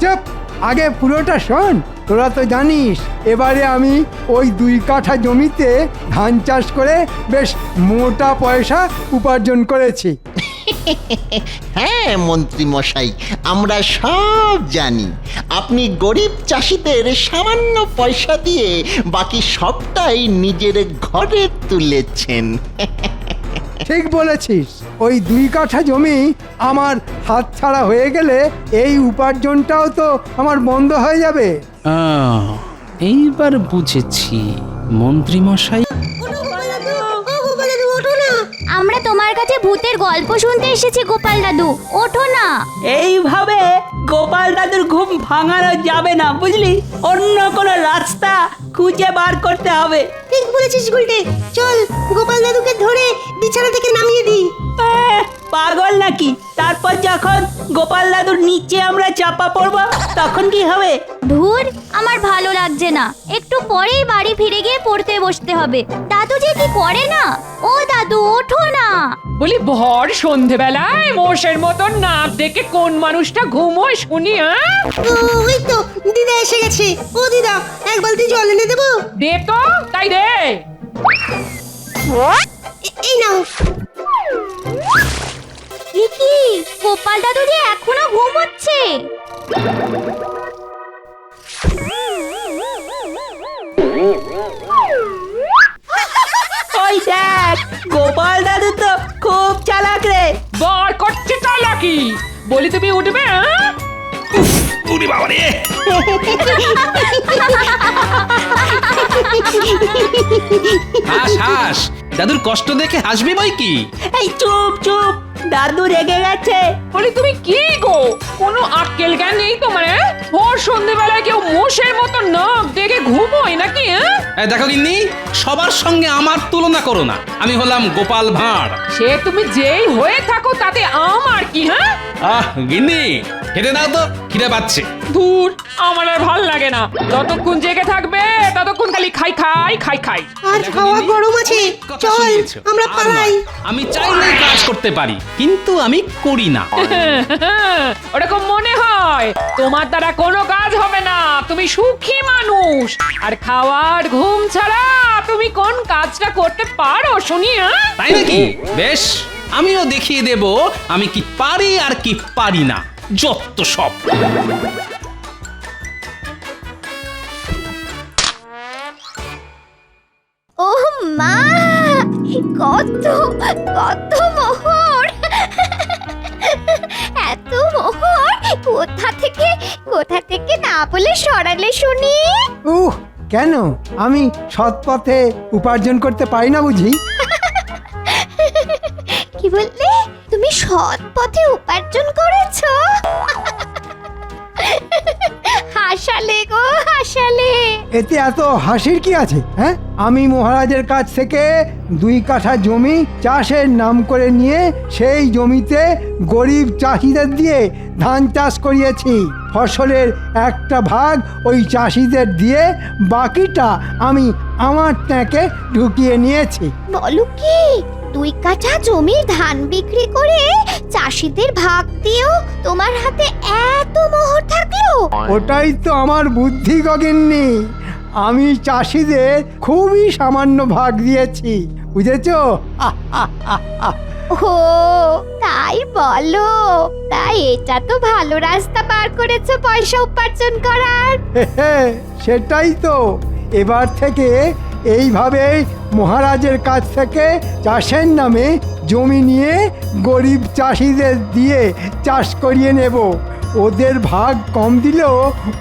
চুপ, আগে পুরোটা শোন। তোরা তো জানিস এবারে আমি ওই 2 কাঠা জমিতে ধান চাষ করে বেশ মোটা পয়সা উপার্জন করেছি। হ্যাঁ মন্ত্রী মশাই, আমরা সব জানি। আপনি গরিব চাষিদের সামান্য পয়সা দিয়ে বাকি সবটাই নিজের ঘরে তুলেছেন। ঠিক বলেছিস। ওই 2 কাঠা জমি আমার হাতছাড়া হয়ে গেলে এই উপার্জনটাও তো আমার বন্ধ হয়ে যাবে। এইবার বুঝেছি মন্ত্রী মশাই। আমরা তোমার কাছে ভূতের গল্প শুনতে এসেছি গোপাল দাদু, ওঠো না। এইভাবে গোপাল দাদুর ঘুম ভাঙানো যাবে না, বুঝলি? অন্য কোনো রাস্তা খুঁজে বার করতে হবে। ঠিক বলেছিস গুলটে, চল গোপাল দাদুকে ধরে বিছানা থেকে নামিয়ে দিই। পাগল নাকি? তারপর যখন গোপাল দাদুর নিচে আমরা চাপা পড়ব তখন কি হবে? ধুর, আমার ভালো লাগছে না। একটু পরেই বাড়ি ফিরে গিয়ে পড়তে বসতে হবে। দাদু যে কি করে না। ও দাদু, ওঠো না। বলি ভর সন্ধেবেলায় মোষের মতন নাক দেখে কোন মানুষটা ঘুমোয় শুনি? ওই তো দিদা এসে গেছে। ও দিদা, এক বালতি জল এনে দেবো? দে তো, তাই দে। এই নাও। এ কি, গোপাল দাদু যে এখনো ঘুমোচ্ছে। ওই দেখ, গোপাল দাদু তো খুব চালাক রে। বার করছে চালাকি। বলি তুমি উঠবে? উরি বাবা রে! হাস হাস, দাদুর কষ্ট দেখে হাসবি বই কি? এই চুপ চুপ, দাদু রেগে গেছে। বলি তুমি কি গো, কোনো আক্কেল জ্ঞান নেই তোমার? ভোর সন্ধেবেলায় কেউ মোষের মতো নাক দেখে ঘুমোয় নাকি? দেখো গিন্নি, সবার সঙ্গে আমার তুলনা করো না। আমি হলাম গোপাল ভাঁড়। সে তুমি যেই হয়ে থাকো তাতে আমার কি? গিন্নি, খেতে দাও তো, খিদে পাচ্ছে। ধুর, আমার আর ভাল লাগে না। যতক্ষণ জেগে থাকবে ততক্ষণ খালি খাই খাই খাই খাই। আজ হাওয়া গরম আছে, চল আমরা পালাই। আমি চাইলেই কাজ করতে পারি, কিন্তু আমি করি না। ওরকম মনে হয়। তোমার দ্বারা কোনো কাজ হবে না। তুমি সুখী মানুষ। আর খাওয়ার ঘুম ছাড়া তুমি কোন কাজটা করতে পারো শুনি? তাই নাকি? বেশ, আমিও দেখিয়ে দেব আমি কি পারি আর কি পারি না। যত সব। ও মা, কত কত মোহর! এত মোহর কোথা থেকে না বলে সরালে শুনি? কেন আমি সৎ পথে উপার্জন করতে পারি না বুঝি? কি বললে? তুমি সৎ পথে উপার্জন করেছো? হাসালে গো, হাসালে। এতে এত হাসির কি আছে? হ্যাঁ, আমি মহারাজের কাছ থেকে 2 কাঠা জমি চাষের নাম করে নিয়ে সেই জমিতে গরিব চাষিদের দিয়ে ধান চাষ করিয়েছি। ফসলের একটা ভাগ ওই চাষিদের দিয়ে বাকিটা আমি আমার ট্যাঁকে ঢুকিয়ে নিয়েছি। বলো কি, 2 কাঠা জমির ধান বিক্রি করে চাষিদের ভাগ দিয়েও তোমার হাতে এত মোহর থাকলো? ওটাই তো আমার বুদ্ধি গগিন্নি। আমি চাষিদের খুবই সামান্য ভাগ দিয়েছি, বুঝেছো? ও তাই বলো? তাই এটা তো ভালো রাস্তা বার করেছো পয়সা উপার্জন করার। সেটাই তো। এবার থেকে এইভাবে মহারাজের কাছ থেকে চাষের নামে জমি নিয়ে গরিব চাষিদের দিয়ে চাষ করিয়ে নেব। ওদের ভাগ কম দিলেও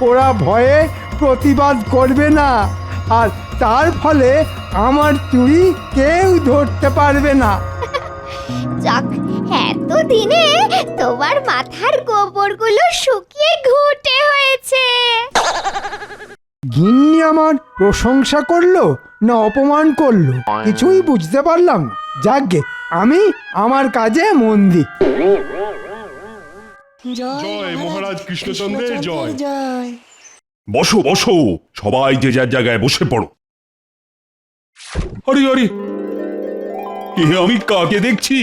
ওরা ভয়ে প্রতিবাদ করবে না, আর তার ফলে আমার চুরি কেউ ধরতে পারবে না। যাক, এতদিনে তোমার মাথার গোবরগুলো শুকিয়ে ঘুটে হয়েছে। গিন্নি আমার প্রশংসা করলো না অপমান করলো কিছুই বুঝতে পারলাম না। যাকগে, আমি আমার কাজে মন দিই। জয় মহারাজ কৃষ্ণচন্দ্রের জয়। জয়। বসো বসো, সবাই যে যার জায়গায় বসে পড়ো। আরে আরে, এ আমি কাকে দেখছি?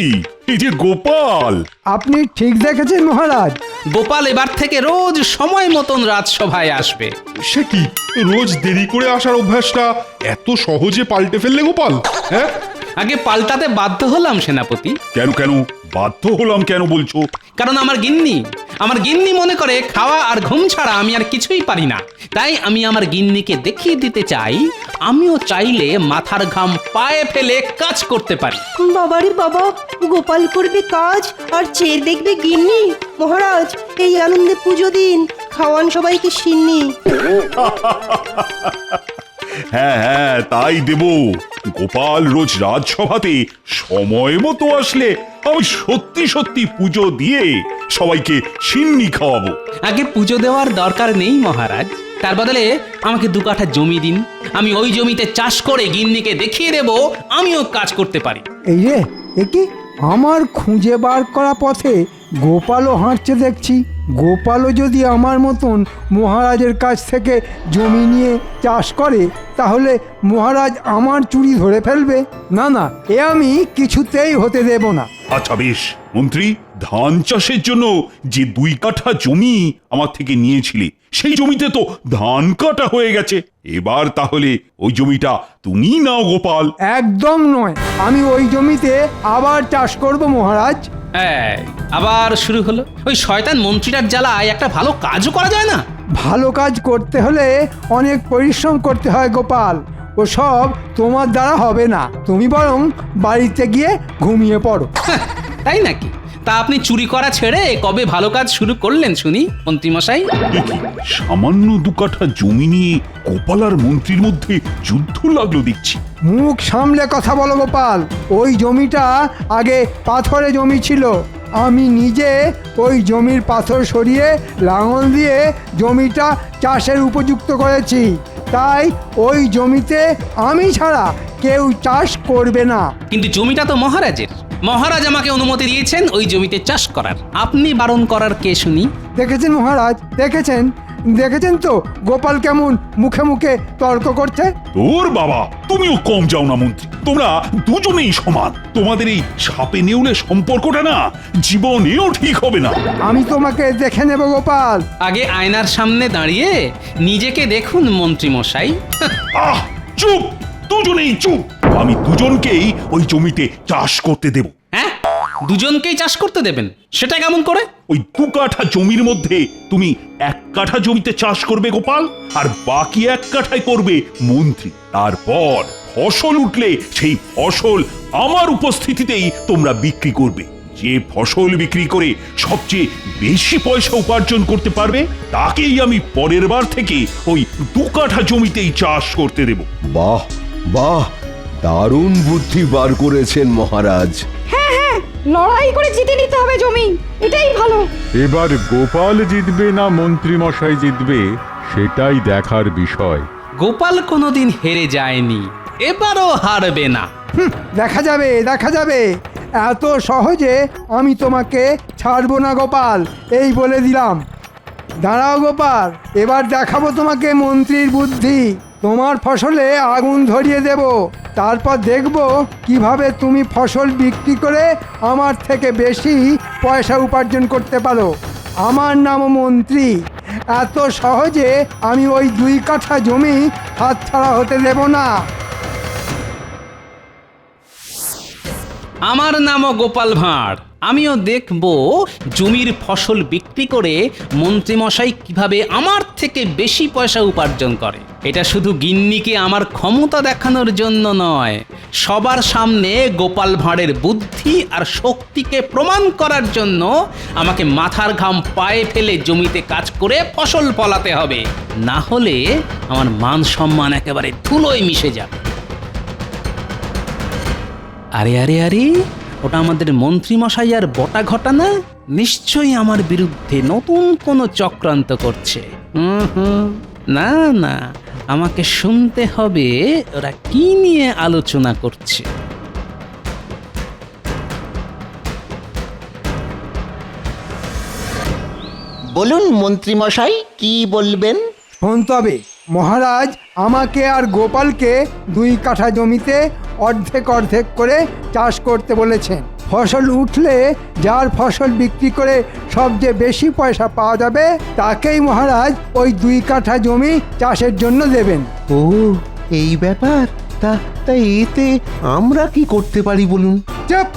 এই যে গোপাল। আপনি ঠিক দেখেছেন মহারাজ। গোপাল এবার থেকে রোজ সময় মতন রাজসভায় আসবে। সে কি, রোজ দেরি করে আসার অভ্যাসটা এত সহজে পাল্টে ফেললে গোপাল? হ্যাঁ, আগে পাল্টাতে বাধ্য হলাম সেনাপতি। কেন কেন বাধ্য হলাম কেন বলছো? কারণ আমার গিন্নি মনে করে খাওয়া আর ঘুম ছাড়া আমি আর কিছুই পারি না। তাই আমি আমার গিন্নিকে দেখিয়ে দিতে চাই আমিও চাইলে মাথার ঘাম পায়ে ফেলে কাজ করতে পারি। বাবারে বাবা, গোপাল করবে কাজ আর চেয়ে দেখবে গিন্নি। মহারাজ, এই আনন্দে পুজো দিন, খাওয়ান সবাইকে সিন্নি। হ্যাঁ হ্যাঁ, তাই দেব। গোপাল রোজ রাজসভাতে সময় মতো আসলে আমি সত্যি সত্যি পুজো দিয়ে সবাইকে সিন্নি খাওয়াবো। আগে পুজো দেওয়ার দরকার নেই মহারাজ, তার বদলে আমাকে 2 কাঠা জমি দিন। আমি ওই জমিতে চাষ করে গিন্নিকে দেখিয়ে দেব আমিও কাজ করতে পারি। এই রে, এ কি আমার খুঁজে বার করা পথে গোপালও হাঁটছে দেখছি। গোপালও যদি আমার মতন মহারাজের কাছ থেকে জমি নিয়ে চাষ করে তাহলে মহারাজ আমার চুরি ধরে ফেলবে। না না, এ আমি কিছুতেই হতে দেব না। আচ্ছা বেশ মন্ত্রী, ধান চাষের জন্য যে 2 কাঠা জমি আমার থেকে নিয়েছিলে সেই জমিতে তো ধান কাটা হয়ে গেছে। এবার তাহলে ওই জমিটা তুমি নাও গোপাল। একদম নয়, আমি ওই জমিতে আবার চাষ করব মহারাজ। আবার শুরু হলো। ওই শয়তান মন্ত্রীটার জ্বালায় একটা ভালো কাজও করা যায় না। ভালো কাজ করতে হলে অনেক পরিশ্রম করতে হয় গোপাল, ওসব তোমার দ্বারা হবে না। তুমি বরং বাড়িতে গিয়ে ঘুমিয়ে পড়ো। তাই নাকি? তা আপনি চুরি করা ছেড়ে কবে ভালো কাজ শুরু করলেন শুনি মন্ত্রীমশাই? দেখি, সামান্য 2 কাঠা জমি নিয়ে গোপাল আর মন্ত্রীর মধ্যে যুদ্ধ লাগলো দেখছি। মুখ সামলে কথা বলো গোপাল। ওই জমিটা আগে পাথরে জমি ছিল। আমি নিজে ওই জমির পাথর সরিয়ে লাঙল দিয়ে জমিটা চাষের উপযুক্ত করেছি। তাই ওই জমিতে আমি ছাড়া কেউ চাষ করবে না। কিন্তু জমিটা তো মহারাজের। মহারাজ আমাকে অনুমতি দিয়েছেন ওই জমিতে চাষ করার। আপনি বারণ করার কে শুনি? দেখেছেন মহারাজ, দেখেছেন তো গোপাল কেমন মুখে মুখে তর্ক করছে। তোর বাবা, তুমিও কম যাও না মন্ত্রী। তোমরা দুজনেই সমান। তোমাদের এই সাপে নেউলে সম্পর্কটা না জীবনেও ঠিক হবে না। আমি তোমাকে দেখে নেব গোপাল। আগে আয়নার সামনে দাঁড়িয়ে নিজেকে দেখুন মন্ত্রীমশাই। আহ, চুপ, দুজনেই চুপ। আমি দুজনকেই ওই জমিতে চাষ করতে দেব। হ্যাঁ, দুজনকেই চাষ করতে দেবেন? সেটা কেমন করে? ওই 2 কাঠা জমির মধ্যে তুমি 1 কাঠা জমিতে চাষ করবে গোপাল, আর বাকি 1 কাঠায় করবে মন্ত্রী। তারপর ফসল উঠলে সেই ফসল আমার উপস্থিতিতেই তোমরা বিক্রি করবে। যে ফসল বিক্রি করে সবচেয়ে বেশি পয়সা উপার্জন করতে পারবে তাকেই আমি পরের বার থেকে ওই 2 কাঠা জমিতেই চাষ করতে দেব। বাহ বাহ, দারুণ বুদ্ধি বার করেছেন মহারাজ। লড়াই করে জিতে নিতে হবে জমি, এটাই ভালো। এবার গোপাল জিতবে না মন্ত্রী মশাই জিতবে সেটাই দেখার বিষয়। গোপাল কোনোদিন হেরে যায়নি, এবারও হারবে না। দেখা যাবে। এত সহজে আমি তোমাকে ছাড়বো না গোপাল, এই বলে দিলাম। দাঁড়াও গোপাল, এবার দেখাবো তোমাকে মন্ত্রীর বুদ্ধি। তোমার ফসলে আগুন ধরিয়ে দেব, তারপর দেখব কিভাবে তুমি ফসল বিক্রি করে আমার থেকে বেশি পয়সা উপার্জন করতে পারো। আমার নাম মন্ত্রী। এত সহজে আমি ওই 2 কাঠা জমি হাতছাড়া হতে দেব না। আমার নামও গোপাল ভাঁড়। আমিও দেখব জমির ফসল বিক্রি করে মন্ত্রীমশাই কিভাবে আমার থেকে বেশি পয়সা উপার্জন করে। এটা শুধু গিন্নিকে আমার ক্ষমতা দেখানোর জন্য নয়, সবার সামনে গোপাল ভাঁড়ের বুদ্ধি আর শক্তিকে প্রমাণ করার জন্য আমাকে মাথার ঘাম পায়ে ফেলে জমিতে কাজ করে ফসল ফলাতে হবে। না হলে আমার মান সম্মান একেবারে ধুলোয় মিশে যাবে। আরে, ওটা আমাদের মন্ত্রীমশাই আর বটা ঘটানা। নিশ্চয়ই আমার বিরুদ্ধে নতুন কোনো চক্রান্ত করছে। না, আমাকে শুনতে হবে ওরা কি নিয়ে আলোচনা করছে। বলুন মন্ত্রীমশাই, কি বলবেন? শোন তবে মহারাজ আমাকে আর গোপালকে 2 কাঠা জমিতে অর্ধেক করে চাষ করতে বলেছেন। ফসল উঠলে যার ফসল বিক্রি করে সবচেয়ে বেশি পয়সা পাওয়া যাবে তাকেই মহারাজ ওই 2 কাঠা জমি চাষের জন্য দেবেন। ও এই ব্যাপার, তা তা এতে আমরা কি করতে পারি বলুন? চুপ,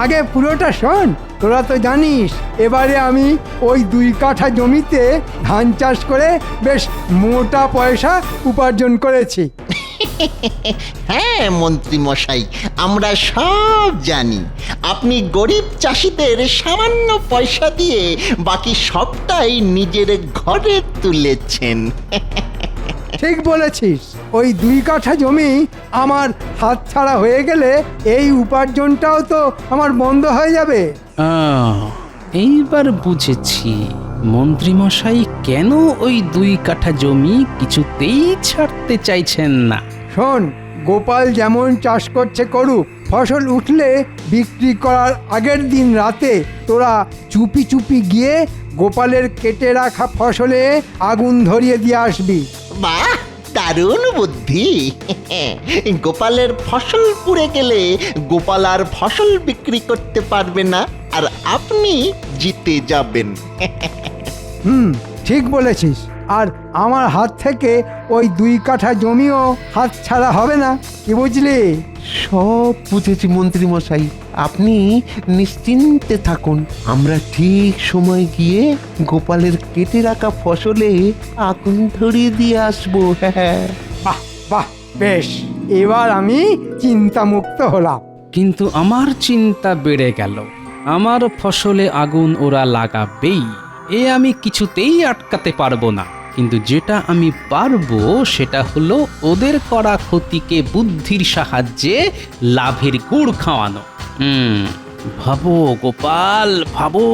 আগে পুরোটা শোন। তোরা তো জানিস এবারে আমি ওই 2 কাঠা জমিতে ধান চাষ করে বেশ মোটা পয়সা উপার্জন করেছি। হ্যাঁ মন্ত্রী মশাই, আমরা সব জানি। আপনি গরিব চাষিদের সামান্য পয়সা দিয়ে বাকি সবটাই নিজের ঘরে তুলেছেন। ঠিক বলেছিস। ওই 2 কাঠা জমি আমার হাতছাড়া হয়ে গেলে এই উপার্জনটাও তো আমার বন্ধ হয়ে যাবে। এইবার বুঝেছি মন্ত্রীমশাই কেন ওই 2 কাঠা জমি কিছুতেই ছাড়তে চাইছেন না। শোন, গোপাল যেমন চাষ করছে করুক, ফসল উঠলে বিক্রি করার আগের দিন রাতে তোরা চুপি চুপি গিয়ে গোপালের কেটে রাখা ফসলে আগুন ধরিয়ে দিয়ে আসবি। বাহ, দারুণ বুদ্ধি। গোপালের ফসল পুড়ে গেলে গোপাল আর ফসল বিক্রি করতে পারবে না, আর আপনি জিতে যাবেন। ঠিক বলেছিস। আর আমার হাত থেকে ওই 2 কাঠা জমিও হাত ছাড়া হবে না, কি বুঝলি? সব বুঝেছি মন্ত্রী মশাই, আপনি নিশ্চিন্তে থাকুন। আমরা ঠিক সময় গিয়ে গোপালের কেটে রাখা ফসলে আগুন ধরিয়ে দিয়ে আসবো। হ্যাঁ, বাহ বাহ, বেশ, এবার আমি চিন্তামুক্ত হলাম। কিন্তু আমার চিন্তা বেড়ে গেল। আমার ফসলে আগুন ওরা লাগাবেই, এ আমি কিছুতেই আটকাতে পারবো না। কিন্তু যেটা আমি পারবো সেটা হলো ওদের করা ক্ষতিকে বুদ্ধির সাহায্যে লাভের গুড় খাওয়ানো। ভাবো গোপাল, ভাবো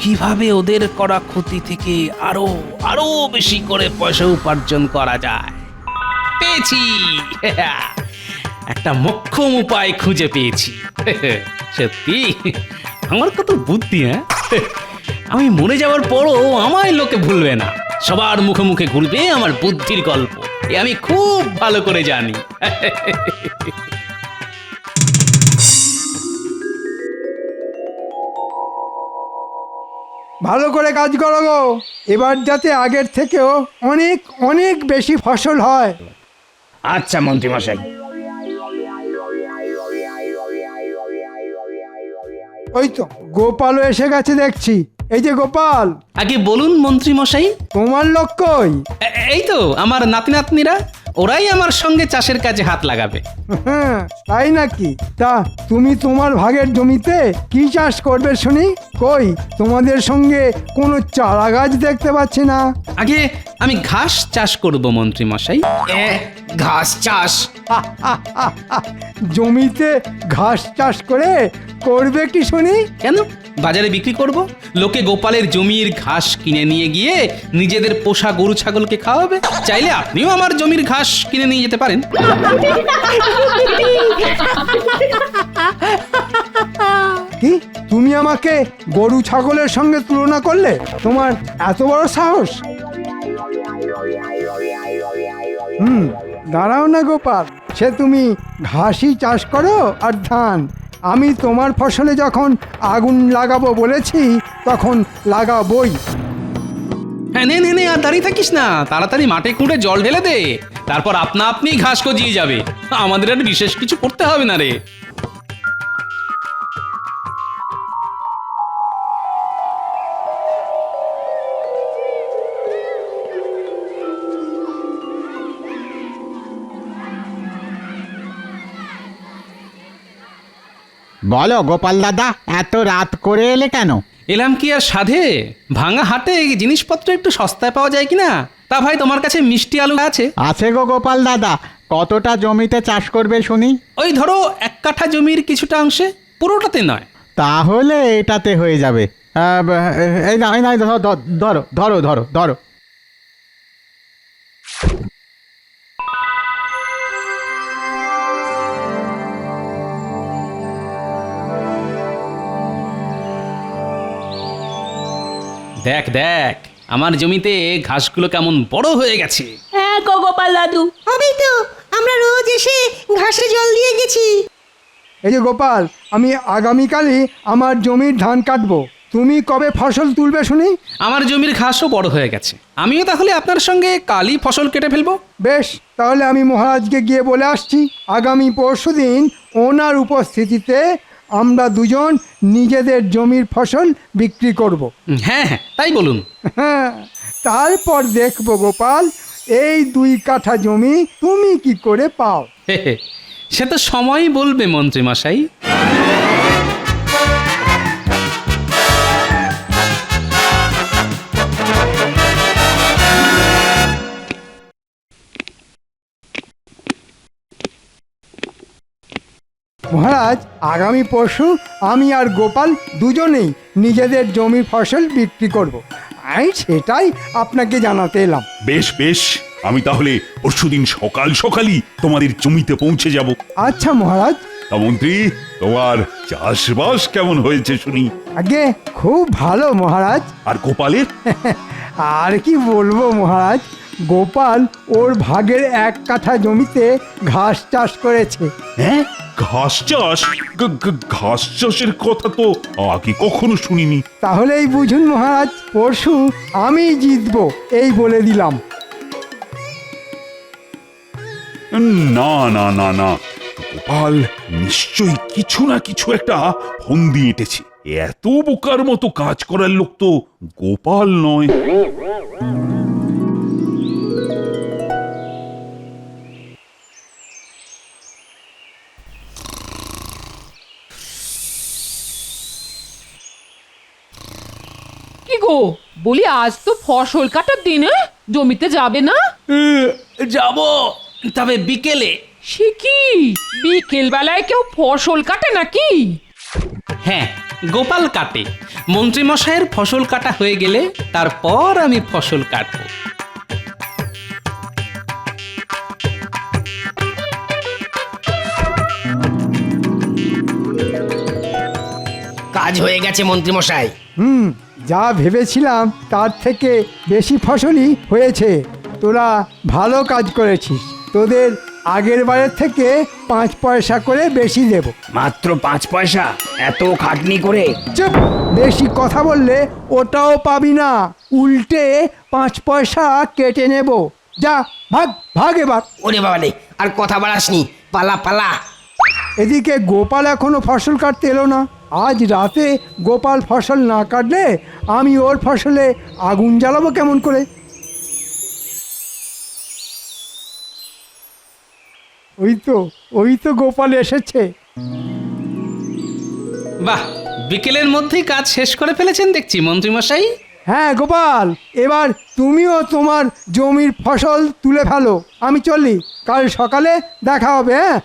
কিভাবে ওদের করা ক্ষতি থেকে আরো আরো বেশি করে পয়সা উপার্জন করা যায়। পেয়েছি, একটা মোক্ষম উপায় খুঁজে পেয়েছি। সত্যি আমার কত বুদ্ধি! হ্যাঁ, আমি মরে যাওয়ার পরও আমায় লোকে ভুলবে না, সবার মুখে মুখে ঘুরবে আমার বুদ্ধির গল্প। এ আমি খুব ভালো করে জানি। ভালো করে কাজ করো গো, এবার যাতে আগের থেকেও অনেক অনেক বেশি ফসল হয়। আচ্ছা মন্ত্রীমশাই। ওই তো গোপালও এসে গেছে দেখছি। এই যে গোপাল। আগে বলুন মন্ত্রীমশাই। তোমার লোক কই? এই তো আমার নাতি নাতনিরা, ওরাই আমার সঙ্গে চাষের কাজে হাত লাগাবে। হ্যাঁ, তাই নাকি? তা তুমি তোমার ভাগের জমিতে কি চাষ করবে শুনি? কই তোমাদের সঙ্গে কোনো চারা গাছ দেখতে পাচ্ছি না। আগে আমি ঘাস চাষ করব মন্ত্রীমশাই। ঘাস চাষ? জমিতে ঘাস চাষ করে করবে কি শুনি? কেন, বাজারে বিক্রি করব। লোকে গোপালের জমির ঘাস কিনে নিয়ে গিয়ে নিজেদের পোষা গরু ছাগলকে খাওয়াবে। চাইলে আপনিও আমার জমির ঘাস কিনে নিয়ে যেতে পারেন। কি তুমি আমাকে গরু ছাগলের সঙ্গে তুলনা করলে? তোমার এত বড় সাহস? দাঁড়াও না গোপাল, সে তুমি ঘাসই চাষ করো আর ধান। আমি তোমার ফসলে যখন আগুন লাগাবো বলেছি তখন লাগাবই। হ্যাঁ, নে নে নে, আর দাঁড়িয়ে থাকিস না, তাড়াতাড়ি মাঠে খুঁড়ে জল ঢেলে দে, তারপর আপনা আপনি ঘাস গজিয়ে যাবে। আমাদের আর বিশেষ কিছু করতে হবে না রে। বলো গোপাল দাদা, এত রাত করে এলে কেন? এলাম কি আর সাধে, ভাঙা হাটে জিনিসপত্র একটু সস্তায় পাওয়া যায় কিনা। তা ভাই, তোমার কাছে মিষ্টি আলু আছে? আছে গো গোপাল দাদা। কতটা জমিতে চাষ করবে শুনি? ওই ধরো 1 কাঠা জমির কিছুটা অংশে, পুরোটাতে নয়। তাহলে এটাতে হয়ে যাবে। এই না, ধরো ধরো ধরো ধরো। দেখ দেখ, আমার জমিতে ঘাসগুলো কেমন বড় হয়ে গেছে। হ্যাঁ গো গোপাল দাদু, হবেই তো, আমরা রোজ এসে ঘাসে জল দিয়ে গেছি। এই যে গোপাল, আমি আগামীকালই আমার জমির ধান কাটবো। তুমি কবে ফসল তুলবে শুনি? আমার জমির ঘাসও বড় হয়ে গেছে, আমিও তাহলে আপনার সঙ্গে কালই ফসল কেটে ফেলবো। বেশ, তাহলে আমি মহারাজকে গিয়ে বলে আসছি আগামী পরশুদিন ওনার উপস্থিতিতে আমরা দুজন নিজেদের জমির ফসল বিক্রি করব। হ্যাঁ হ্যাঁ, তাই বলুন। হ্যাঁ, তারপর দেখবো গোপাল এই 2 কাঠা জমি তুমি কি করে পাও। সে তো সময়ই বলবে মন্ত্রী মশাই। মহারাজ, আগামী পরশু আমি আর গোপাল দুজনেই নিজেদের জমির ফসল বিক্রি করব। আমি সেটাই আপনাকে জানাতে এলাম। বেশ বেশ, আমি তাহলে পরশুদিন সকাল সকালই তোমাদের জমিতে পৌঁছে যাব। আচ্ছা মহারাজ। তা মন্ত্রী, তোমার চাষবাস কেমন হয়েছে শুনি? আগে খুব ভালো মহারাজ। আর গোপালের? আর কি বলবো মহারাজ, গোপাল ওর ভাগের 1 কাঠা জমিতে ঘাস চাষ করেছে। হ্যাঁ, ঘাস চাষ? ঘাস চাষের কথা তো আগে কখনো শুনিনি। তাহলেই বুঝুন মহারাজ, পরশু আমি জিতবো এই বলে দিলাম। না না না না, গোপাল নিশ্চয়ই কিছু না কিছু একটা ফন্দি এঁটেছে। এত বোকার মতো কাজ করার লোক তো গোপাল নয়। কি গো, বলি আজ তো ফসল কাটার দিন, জমিতে যাবে না? যাব, তবে বিকেলে। সে কি, বিকেল বেলায় কেউ ফসল কাটে নাকি? হ্যাঁ, গোপাল কাটে। মন্ত্রী মশাইয়ের ফসল কাটা হয়ে গেলে তারপর আমি ফসল কাটবো। কাজ হয়ে গেছে মন্ত্রী মশাই। যা ভেবেছিলাম তার থেকে বেশি ফসলই হয়েছে। তোরা ভালো কাজ করেছিস। তোদের আগের বারের থেকে 5 পয়সা করে বেশি দেব। মাত্র 5 পয়সা? এত খাটনি করে? চুপ, বেশি কথা বললে ওটাও পাবি না, উল্টে 5 পয়সা কেটে নেব। যা, ভাগ ভাগ এবার। ওরে বাবা রে, আর কথা বাড়াসনি, পালা পালা। এদিকে গোপাল এখনো ফসল কাটতে এলো না। আজ রাতে গোপাল ফসল না কাটলে আমি ওর ফসলে আগুন জ্বালাবো কেমন করে? ওই তো গোপাল এসেছে। বাহ, বিকেলের মধ্যেই কাজ শেষ করে ফেলেছেন দেখছি মন্ত্রী মশাই। হ্যাঁ গোপাল, এবার তুমিও তোমার জমির ফসল তুলে ফেলো। আমি চলি, কাল সকালে দেখা হবে। হ্যাঁ,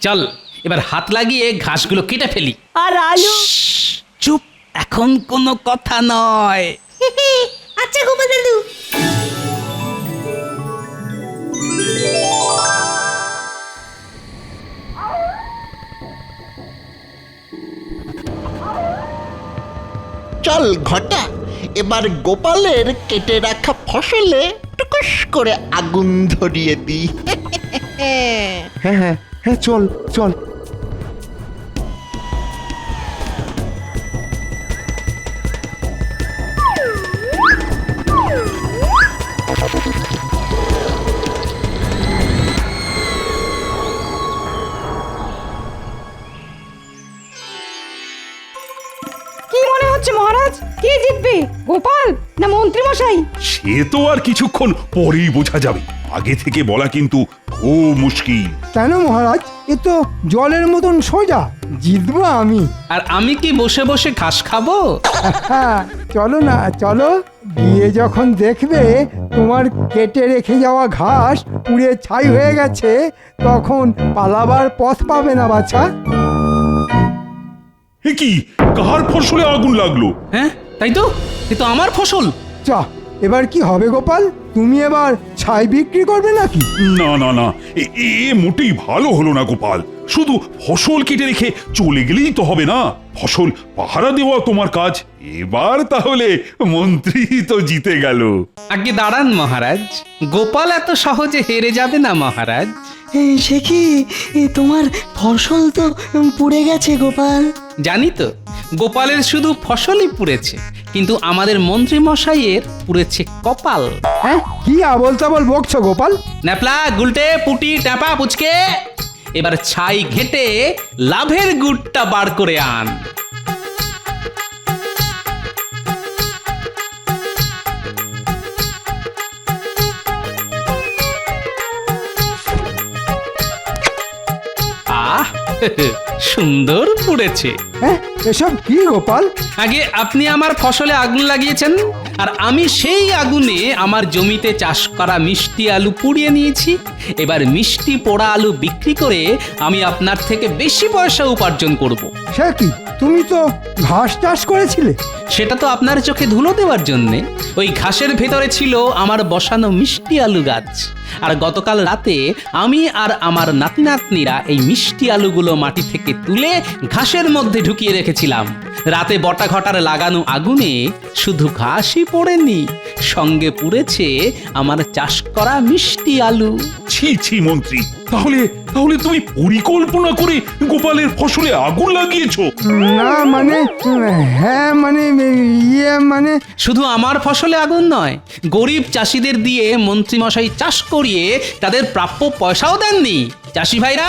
চল, এবার হাত লাগিয়ে ঘাসগুলো কেটে ফেলি। আর আলু? চুপ, এখন কোনো কথা নয়। আচ্ছা গোপাল দাদু। চল ঘটা, এবার গোপালের কেটে রাখা ফসলে টুকুস করে আগুন ধরিয়ে দিই। হ্যাঁ হ্যাঁ হ্যাঁ, চল চল। কি মনে হচ্ছে মহারাজ, কে জিতবে, গোপাল না মন্ত্রী মশাই? সে তো আর কিছুক্ষণ পরেই বোঝা যাবে। আগে থেকে বলা কিন্তু খুব মুশকিল। কেন মহারাজ, এ তো জলের মতন সোজা। জিতবো আমি। আর আমি কি বসে বসে ঘাস খাবো? হ্যাঁ, চলো না চলো, গিয়ে যখন দেখবে তোমার কেটে রেখে যাওয়া ঘাস পুড়ে ছাই হয়ে গেছে, তখন পালাবার পথ পাবে না বাছা। এ কি, কার ফসলে আগুন লাগলো? হ্যাঁ, তাই তো, এ তো আমার ফসল। চা, এবার কি হবে গোপাল? তুমি এবার ছাই বিক্রি করবে নাকি? না না না, এ মোটেই ভালো হলো না গোপাল। শুধু ফসল কেটে রেখে চলে গেলেই তো হবে না, ফসল পাহারা দেওয়া তোমার কাজ। এবার তাহলে মন্ত্রী তো জিতে গেল। আগে দাঁড়ান মহারাজ, গোপাল এত সহজে হেরে যাবে না মহারাজ। সে কি, তোমার ফসল তো পুড়ে গেছে গোপাল। জানি তো, গোপালের শুধু ফসলই পুড়েছে, কিন্তু আমাদের মন্ত্রী মশাইয়ের পুড়েছে কপাল। হ্যাঁ, কি আবল তাবল বকছো গোপাল? ন্যাপলা, গুলটে, পুটি, ট্যাপা, পুচকে, এবার ছাই ঘেটে লাভের গুড়টা বার করে আন। আহ, সুন্দর পুড়েছে। হ্যাঁ, এসব কি গোপাল? আগে আপনি আমার ফসলে আগুন লাগিয়েছেন, আর আমি সেই আগুনে আমার জমিতে চাষ করা মিষ্টি আলু পুড়িয়ে নিয়েছি। এবার মিষ্টি পোড়া আলু বিক্রি করে আমি আপনার থেকে বেশি পয়সা উপার্জন করব। সে কি, তুমি তো ঘাস চাষ করেছিলে? সেটা তো আপনার চোখে ধুলো দেওয়ার জন্যে। ওই ঘাসের ভেতরে ছিল আমার বসানো মিষ্টি আলু গাছ, আর গতকাল রাতে আমি আর আমার নাতি নাতনিরা এই মিষ্টি আলুগুলো মাটি থেকে তুলে ঘাসের মধ্যে ঢুকিয়ে রেখেছিলাম। রাতে বটা ঘটার লাগানো আগুনে শুধু ঘাসই পোড়েনি, সঙ্গে পুড়েছে আমার চাষ করা মিষ্টি আলু। ছি ছি মন্ত্রী, তাহলে তাহলে তুমি পরিকল্পনা করে গোপালের ফসলে আগুন লাগিয়েছো? না মানে, হ্যাঁ মানে, মানে শুধু আমার ফসলে আগুন নয়, গরিব চাষিদের দিয়ে মন্ত্রীমশাই চাষ করিয়ে তাদের প্রাপ্য পয়সাও দেননি। চাষি ভাইরা।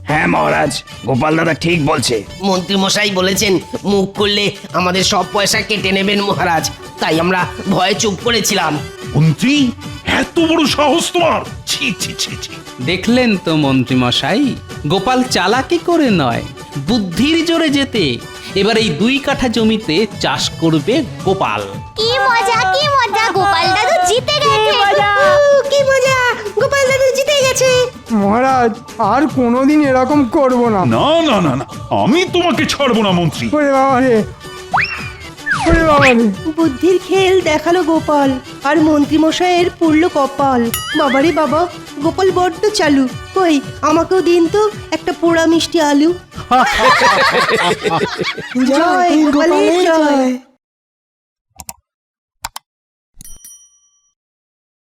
হ্যাঁ মহারাজ, গোপাল দাদা ঠিক বলছে। মন্ত্রী মশাই বলেছেন মুখ করলে আমাদের সব পয়সা কেটে নেবেন মহারাজ, তাই আমরা ভয়ে চুপ করেছিলাম। মন্ত্রী, এত বড় সাহস তোমার! ছি ছি ছি ছি। দেখলেন তো মন্ত্রীমশাই, গোপাল চালাকি করে নয়, বুদ্ধির জোরে যেতে এবার এই 2 কাঠা জমিতে চাষ করবে গোপাল। কি মজা, কি মজা, গোপাল দাদু জিতে গেছে। কি মজা, গোপাল দাদু জিতে গেছে। মহারাজ, আর কোনোদিন এরকম করব না। না না না না, আমি তোমাকে ছাড়বো না মন্ত্রী। ওরে বাবা রে, ওরে বাবা রে। বুদ্ধির খেল দেখালো গোপাল, আর মন্ত্রী মশাইয়ের পুড়ল কপাল। বাবারে বাবা, গোপাল বড্ড চালু। কই, আমাকেও দিন তো একটা পোড়া মিষ্টি আলু। জয় গোপালের জয়।